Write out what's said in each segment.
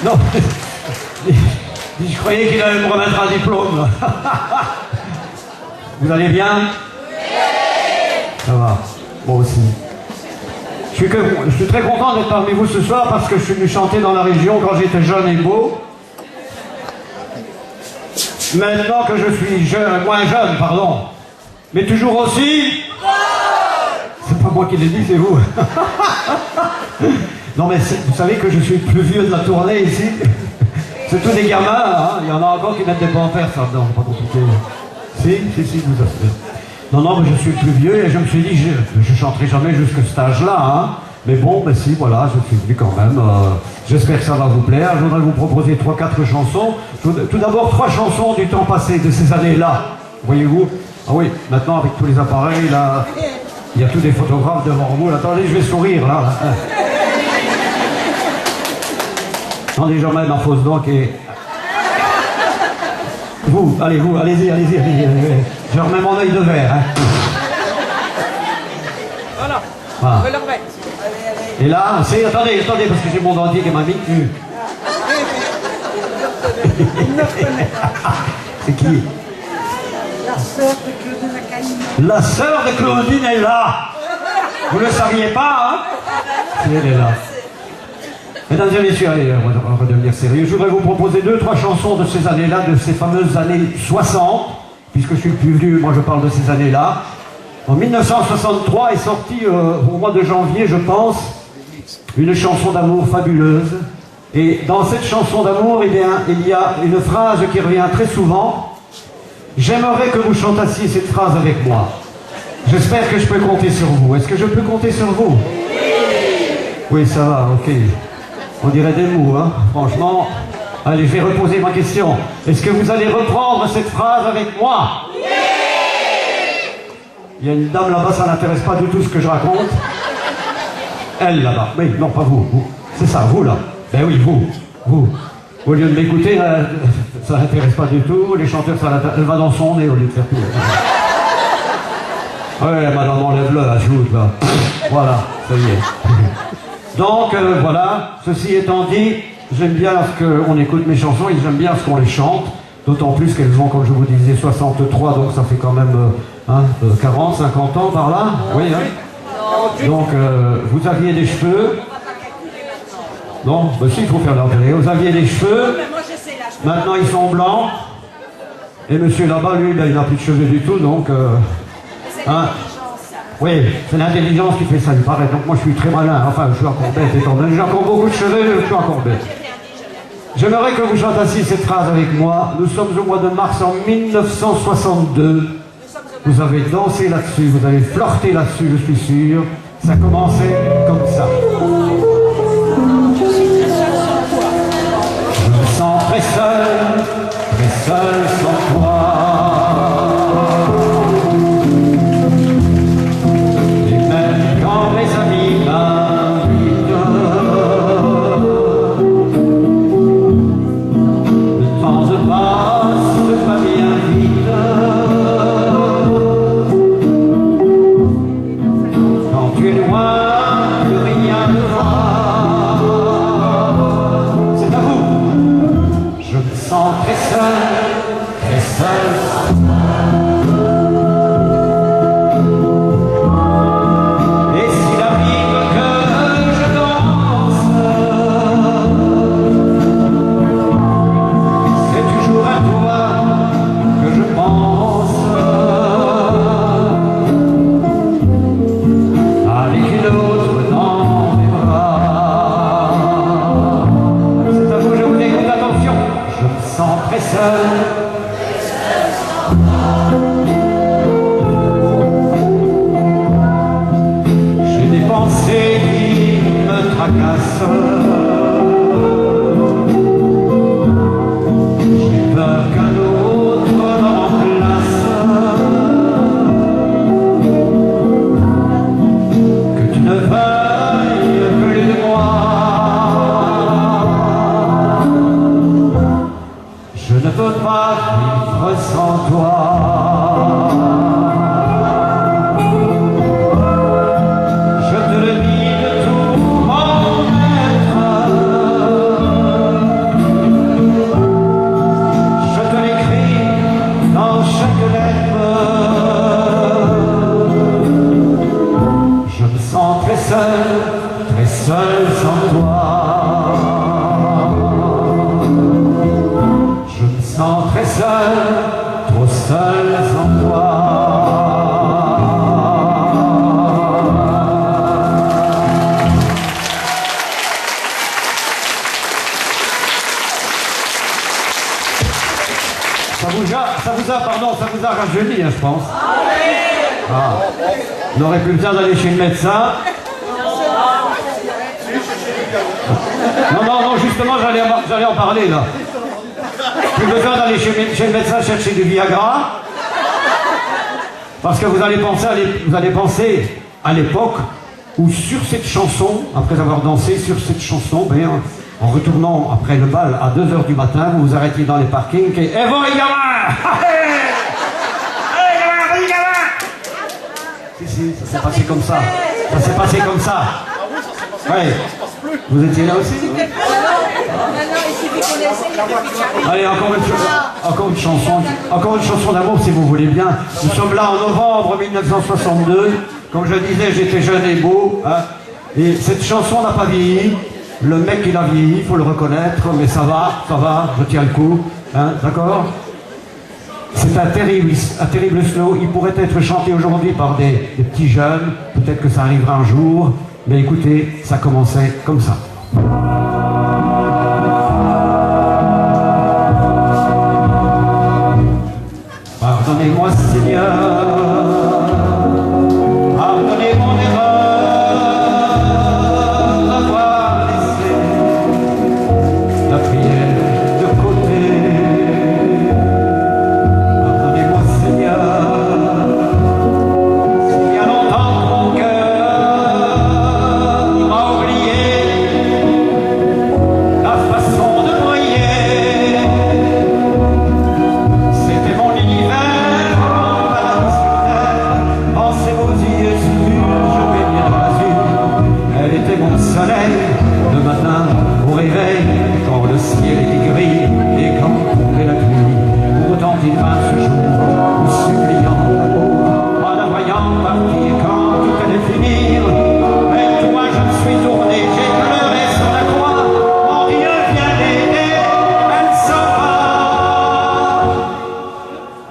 Non, je croyais qu'il allait me remettre un diplôme. Vous allez bien? Ça va, moi aussi. Je suis très content d'être parmi vous ce soir parce que je suis venu chanter dans la région quand j'étais jeune et beau. Maintenant que je suis moins jeune, pardon, mais toujours aussi... C'est pas moi qui l'ai dit, c'est vous. Non mais vous savez que je suis le plus vieux de la tournée ici. C'est tous des gamins, hein. Il y en a encore qui mettent des pampers, ça dedans, pas compliqué. Si, vous assure. Non, mais je suis le plus vieux et je me suis dit, je chanterai jamais jusqu'à cet âge-là, hein. Mais bon, ben si, voilà, je suis venu quand même. J'espère que ça va vous plaire. Je voudrais vous proposer 3-4 chansons. Tout d'abord, 3 chansons du temps passé, de ces années-là. Voyez-vous? Ah oui, maintenant, avec tous les appareils, là, il y a tous des photographes devant vous. Attendez, je vais sourire, là. Attendez, je remets ma fausse dent qui est... Vous, allez-y. Je remets mon œil de verre, hein. Voilà, Ah. on va le remettre. Et là, attendez, parce que j'ai mon dentier qui m'a mis dessus. C'est qui? La sœur de Claudine Acalino. La sœur de Claudine est là. Vous ne le saviez pas, hein? Si elle est là. Mesdames et messieurs, allez, on va redevenir sérieux. Je voudrais vous proposer 2-3 chansons de ces années-là, de ces fameuses années 60, puisque je suis le plus vieux, moi je parle de ces années-là. En 1963 est sortie, au mois de janvier, je pense, une chanson d'amour fabuleuse. Et dans cette chanson d'amour, eh bien, il y a une phrase qui revient très souvent. J'aimerais que vous chantassiez cette phrase avec moi. J'espère que je peux compter sur vous. Est-ce que je peux compter sur vous? Oui, ça va, ok. On dirait des mots, hein, franchement. Allez, je vais reposer ma question. Est-ce que vous allez reprendre cette phrase avec moi? Il y a une dame là-bas, ça n'intéresse pas du tout ce que je raconte. Elle là-bas. Oui, non, pas vous. C'est ça, vous là. Ben oui, vous. Au lieu de m'écouter, ça n'intéresse pas du tout. Les chanteurs, ça l'intéresse. Elle va dans son nez au lieu de faire tout. Ouais, madame, enlève-le, ajoute là. Voilà, ça y est. Donc, voilà. Ceci étant dit, j'aime bien lorsqu'on écoute mes chansons et j'aime bien lorsqu'on les chante. D'autant plus qu'elles ont, comme je vous disais, 63, donc ça fait quand même 40, 50 ans par là. Oui, hein. Donc, vous aviez des cheveux. Non, bah si, il faut faire l'entrée. Vous aviez des cheveux. Maintenant, ils sont blancs. Et monsieur là-bas, lui, ben, il n'a plus de cheveux du tout, donc... hein. Oui, c'est l'intelligence qui fait ça, il paraît. Donc moi, je suis très malin. Enfin, je suis encore bête, étant donné que j'ai encore beaucoup de cheveux, mais je suis encore bête. J'aimerais que vous chantassiez cette phrase avec moi. Nous sommes au mois de mars en 1962. Vous avez dansé là-dessus, vous avez flirté là-dessus, je suis sûr. Ça commençait comme ça. Je me sens très seul sans toi. Et même quand mes amis m'invitent, le temps se passe pas bien vite. Quand tu es loin, plus rien ne va. C'est à vous. Je me sens très seul sans toi. Et s'il arrive que je danse, c'est toujours à toi que je pense. Avec une autre dans mes bras. C'est à vous, je vous écoute, attention. Je me sens très seul. J'ai des pensées qui me tracassent. J'ai peur qu'un autre me remplace. Que tu ne veuilles plus de moi. Je ne peux pas vivre sans toi. Je te le dis de tout mon seul sans toi. Ça vous a rajeuni, hein, je pense. Ah. On n'aurait plus besoin d'aller chez le médecin. Non, justement, j'allais en parler, là. Plus besoin d'aller chez le médecin chercher du Viagra. Parce que vous allez penser à l'époque où sur cette chanson, après avoir dansé sur cette chanson, ben, en retournant après le bal à 2h du matin, vous vous arrêtiez dans les parkings et vous les gamins! Les gamins! Si, ça s'est passé comme ça. Ça s'est passé comme ça. Ouais. Vous étiez là aussi? Allez, encore une chanson d'amour si vous voulez bien. Nous sommes là en novembre 1962. Comme je disais, j'étais jeune et beau. Hein. Et cette chanson n'a pas vieilli. Le mec, il a vieilli, il faut le reconnaître, mais ça va, je tiens le coup, hein, d'accord? C'est un terrible slow, il pourrait être chanté aujourd'hui par des petits jeunes, peut-être que ça arrivera un jour, mais écoutez, ça commençait comme ça. Pardonnez-moi Seigneur, pardonnez mon erreur.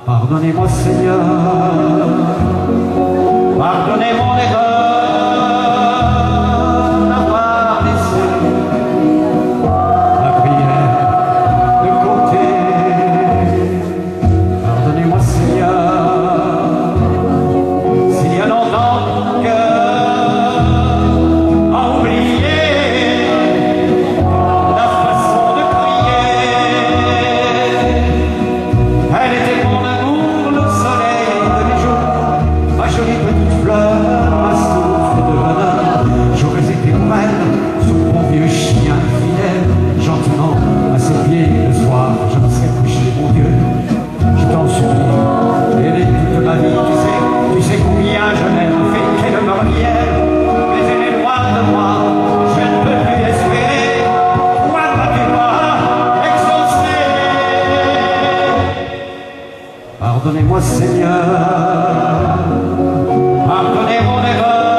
Pardonnez-moi Seigneur, pardonnez mon erreur d'avoir laissé la prière de côté. Pardonnez-moi Seigneur, s'il y a longtemps mon cœur a oublié la façon de prier. Elle était mon amour. Pardonnez-moi Seigneur, pardonnez mon erreur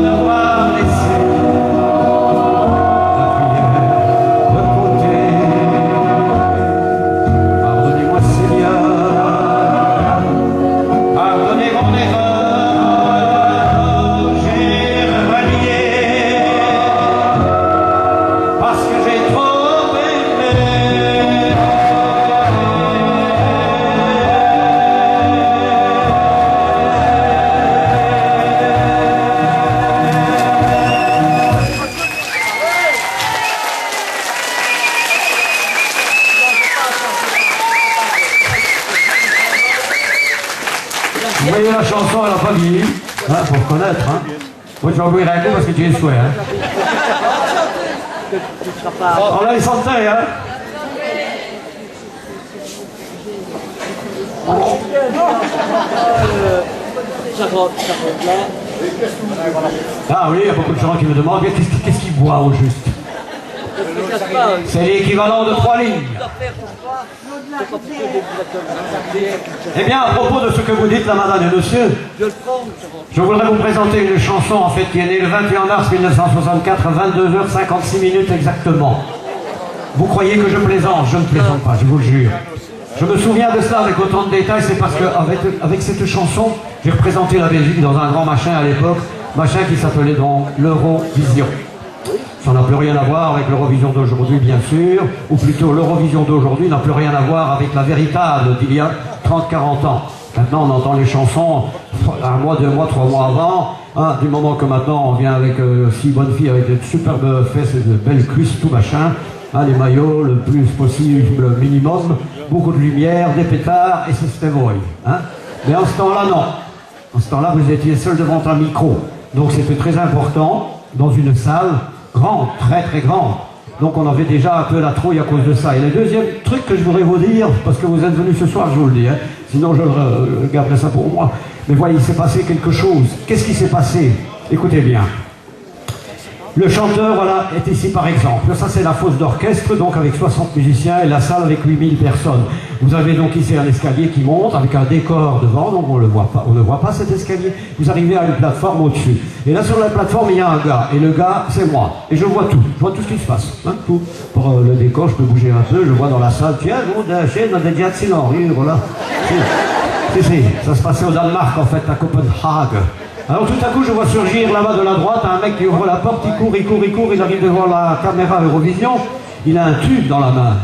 d'avoir laissé la prière de côté. Pardonnez-moi Seigneur, pardonnez mon erreur, j'ai renié parce que j'ai trop aimé. Vous voyez, la chanson, elle n'a pas vieilli, hein, pour reconnaître. Hein. Moi, tu vas ouvrir un coup parce que tu es souhait. Hein. On a les santé, hein. Ah oui, il y a beaucoup de gens qui me demandent qu'est-ce qu'ils boivent au juste. C'est l'équivalent de 3 lignes. Eh bien, à propos de ce que vous dites, là, madame et monsieur, je voudrais vous présenter une chanson, en fait, qui est née le 21 mars 1964, à 22h56 exactement. Vous croyez que je plaisante? Je ne plaisante pas, je vous le jure. Je me souviens de cela avec autant de détails, c'est parce qu'avec cette chanson, j'ai représenté la Belgique dans un grand machin à l'époque, machin qui s'appelait donc l'Eurovision. Ça n'a plus rien à voir avec l'Eurovision d'aujourd'hui, bien sûr, ou plutôt l'Eurovision d'aujourd'hui n'a plus rien à voir avec la véritable d'il y a 30-40 ans. Maintenant, on entend les chansons un mois, 2 mois, 3 mois avant, hein, du moment que maintenant on vient avec 6 bonnes filles avec de superbes fesses et de belles cuisses, tout machin, hein, les maillots le plus possible, minimum, beaucoup de lumière, des pétards, et c'était voy. Hein. Mais en ce temps-là, non. En ce temps-là, vous étiez seul devant un micro. Donc c'était très important, dans une salle grande, très très grande. Donc on avait déjà un peu la trouille à cause de ça. Et le deuxième truc que je voudrais vous dire, parce que vous êtes venus ce soir, je vous le dis, hein, sinon je garderai ça pour moi. Mais voyez, il s'est passé quelque chose. Qu'est-ce qui s'est passé? Écoutez bien. Le chanteur, voilà, est ici par exemple. Ça, c'est la fosse d'orchestre, donc avec 60 musiciens et la salle avec 8000 personnes. Vous avez donc ici un escalier qui monte avec un décor devant, donc on ne voit pas cet escalier. Vous arrivez à une plateforme au-dessus. Et là, sur la plateforme, il y a un gars. Et le gars, c'est moi. Et je vois tout. Je vois tout ce qui se passe. Hein, tout. Pour le décor, je peux bouger un peu. Je vois dans la salle, tiens, on a déjà de silence. Voilà. Si, ça se passait au Danemark, en fait, à Copenhague. Alors tout à coup, je vois surgir là-bas de la droite un mec qui ouvre la porte, il court, il arrive devant la caméra Eurovision, il a un tube dans la main,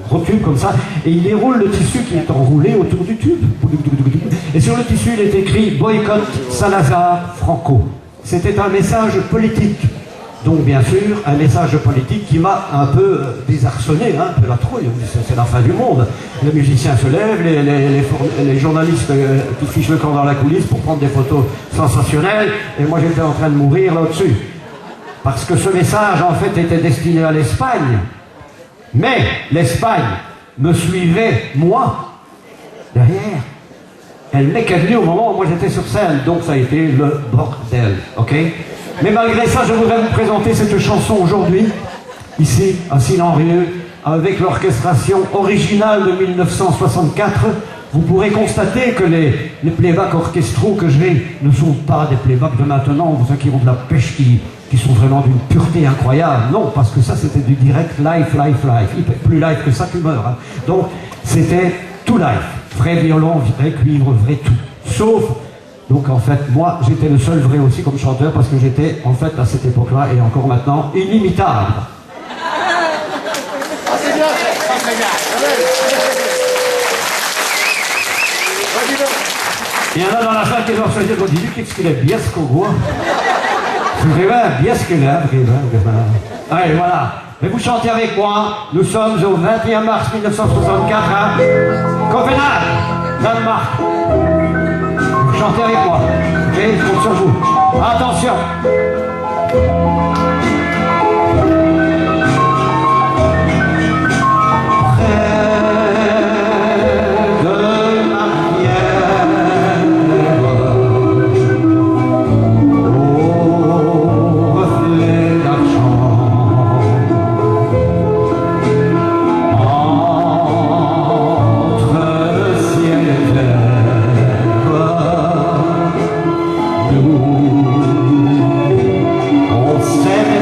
un gros tube comme ça, et il déroule le tissu qui est enroulé autour du tube. Et sur le tissu, il est écrit « Boycott Salazar Franco ». C'était un message politique. Donc bien sûr, un message politique qui m'a un peu désarçonné, hein, un peu la trouille, c'est la fin du monde. Les musiciens se lèvent, les journalistes qui fichent le camp dans la coulisse pour prendre des photos sensationnelles, et moi j'étais en train de mourir là-dessus. Parce que ce message en fait était destiné à l'Espagne, mais l'Espagne me suivait, moi, derrière. Elle n'est qu'elle venue au moment où moi j'étais sur scène, donc ça a été le bordel, ok? Mais malgré ça, je voudrais vous présenter cette chanson aujourd'hui, ici, à Sylans-Rieux, avec l'orchestration originale de 1964. Vous pourrez constater que les playbacks orchestraux que j'ai ne sont pas des playbacks de maintenant, ceux qui ont de la pêche, qui sont vraiment d'une pureté incroyable. Non, parce que ça, c'était du direct live. Plus live que ça, tu meurs. Hein. Donc, c'était tout live. Vrai violon, vrai cuivre, vrai tout. Sauf... Donc en fait, moi, j'étais le seul vrai aussi comme chanteur parce que j'étais, en fait, à cette époque-là et encore maintenant, inimitable. Il y en a dans la salle qui doivent se dire, qu'est-ce qu'il est bien ce qu'on voit. C'est vraiment bien ce qu'il est, vraiment. Allez, voilà. Mais vous chantez avec moi. Nous sommes au 21 mars 1964 à Copenhague, Danemark. Chantez avec moi, ok, je compte sur vous. Attention. On s'aime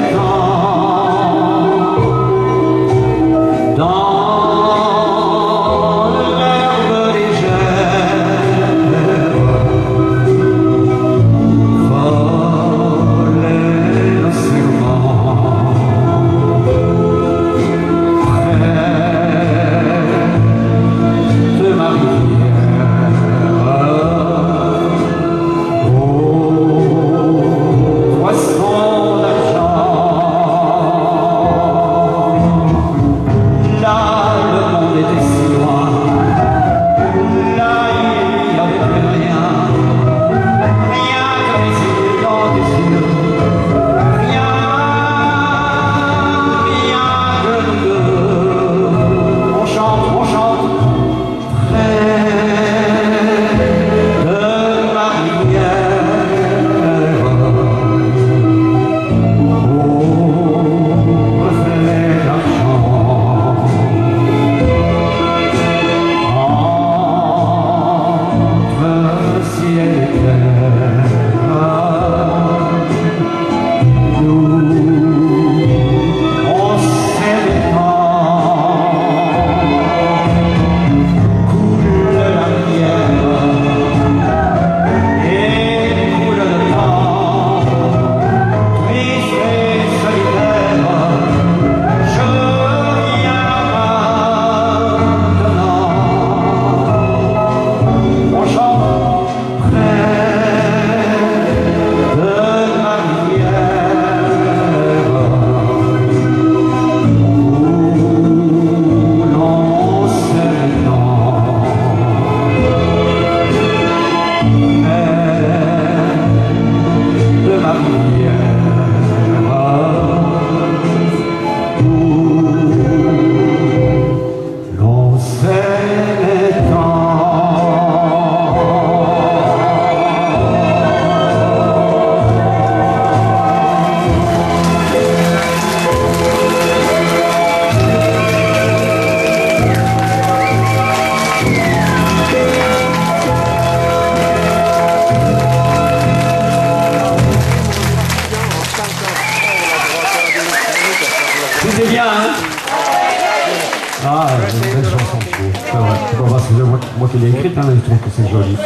Ah, c'est une belle chanson, je trouve. C'est vrai. C'est pas parce que c'est moi qui l'ai écrite, hein, mais je trouve que c'est joli.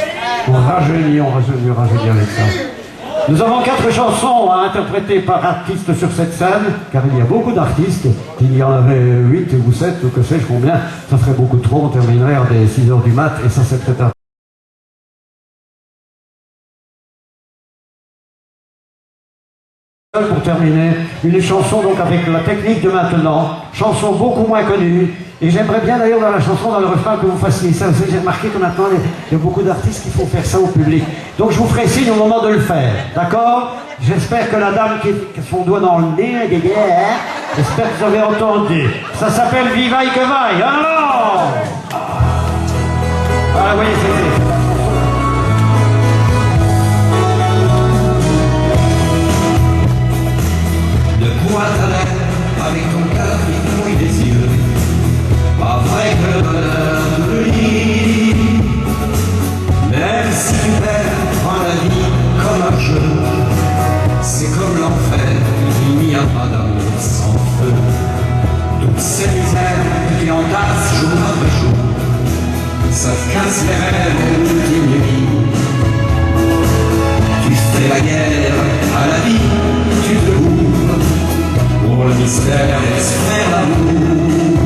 On rajeunit avec ça. Nous avons 4 chansons à interpréter par artistes sur cette scène, car il y a beaucoup d'artistes. S'il y en avait 8 ou 7 ou que sais-je combien, ça ferait beaucoup trop, on terminerait à des 6 heures du mat, et ça c'est peut-être un... Pour terminer, une chanson donc avec la technique de maintenant, chanson beaucoup moins connue, et j'aimerais bien d'ailleurs dans la chanson, dans le refrain, que vous fassiez ça. J'ai remarqué que maintenant il y a beaucoup d'artistes qui font faire ça au public, donc je vous ferai signe au moment de le faire, d'accord? J'espère que la dame qui a son doigt dans le nez, j'espère que vous avez entendu. Ça s'appelle Vivaille que vaille, alors ah oui, c'est... Quoi t'as l'air avec ton cœur qui mouille des yeux? Pas vrai que le bonheur te lie. Même si tu perds, prends la vie comme un jeu. C'est comme l'enfer, il n'y a pas d'amour sans feu. Toutes ces misères qui entassent jour après jour, ça casse les rêves d'une nuit. Tu fais la guerre à la vie, tu te couvres. Pour le mystère, laisse faire l'amour.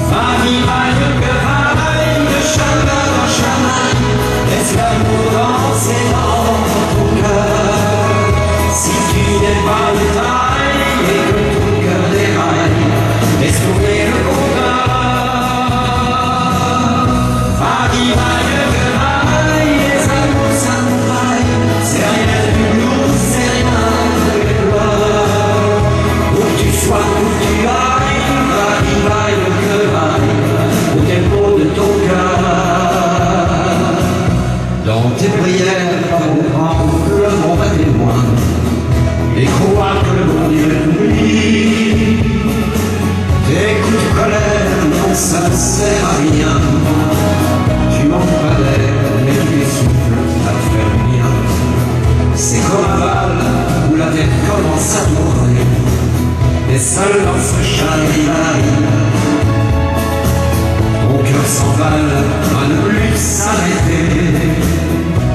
Va, vivaille que vaille, de chamaille en chamaille, laisse l'amour danser dans ton cœur. Si tu n'es pas de taille et que ton cœur déraille, laisse tourner le compteur. Va, vivaille que vaille, les amours s'amouraillent, c'est rien du blues, c'est rien de gloire. Soit où tu ailles, vaille que vaille, au tempo de ton cœur. Dans tes prières, comprends que le monde est témoin, et crois que le bon Dieu t'oublie. Tes coups de colère, non, ça ne sert à rien. Tu manques pas d'air, mais tu essouffles à te faire bien. C'est comme un bal où la tête commence à tourner. Et seul dans ce charivari, ton cœur s'emballe à ne plus s'arrêter.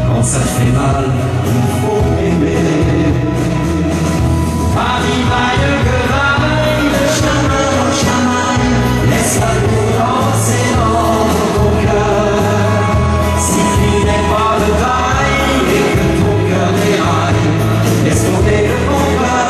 Quand ça te fait mal, il faut aimer. Vaille que vaille, de chamaille en chamaille, laisse l'amour danser dans ton cœur. Si tu n'es pas de taille et que ton cœur déraille, laisse tomber le combat.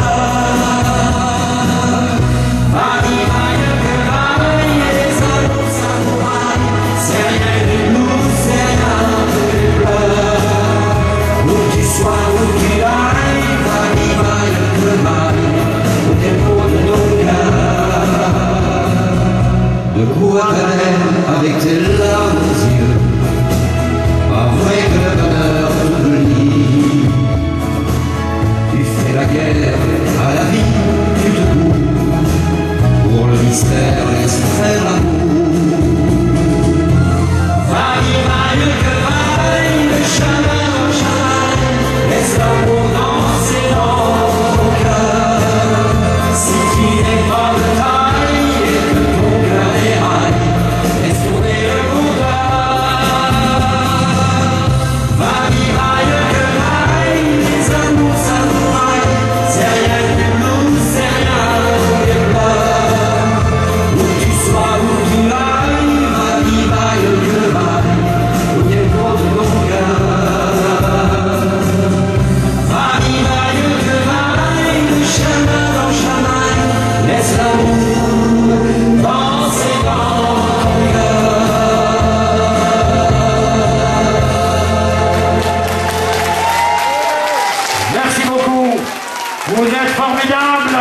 De quoi t'as l'air avec tes larmes aux yeux? Pas vrai que le bonheur te lie. Tu fais la guerre à la vie, tu te cours. Pour le mystère, laisse faire l'amour. Vaille que vaille, de chamaille en chamaille, laisse l'amour danser dans ton cœur. Si tu n'es pas de taille et que ton cœur déraille, laisse tourner le compteur. Vaille que vaille, les amours s'amouraillent, c'est rien du blues, c'est rien des pleurs. Où tu sois, où tu ailles, vaille que vaille, au tempo de ton cœur. Vaille que vaille, de chamaille en chamaille, laisse l'amour danser dans ton cœur. Merci beaucoup. Vous êtes formidables.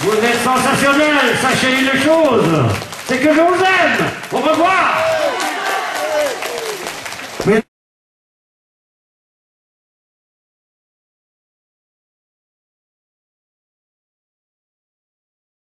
Vous êtes sensationnels. Sachez une chose, c'est que je vous aime. Au revoir.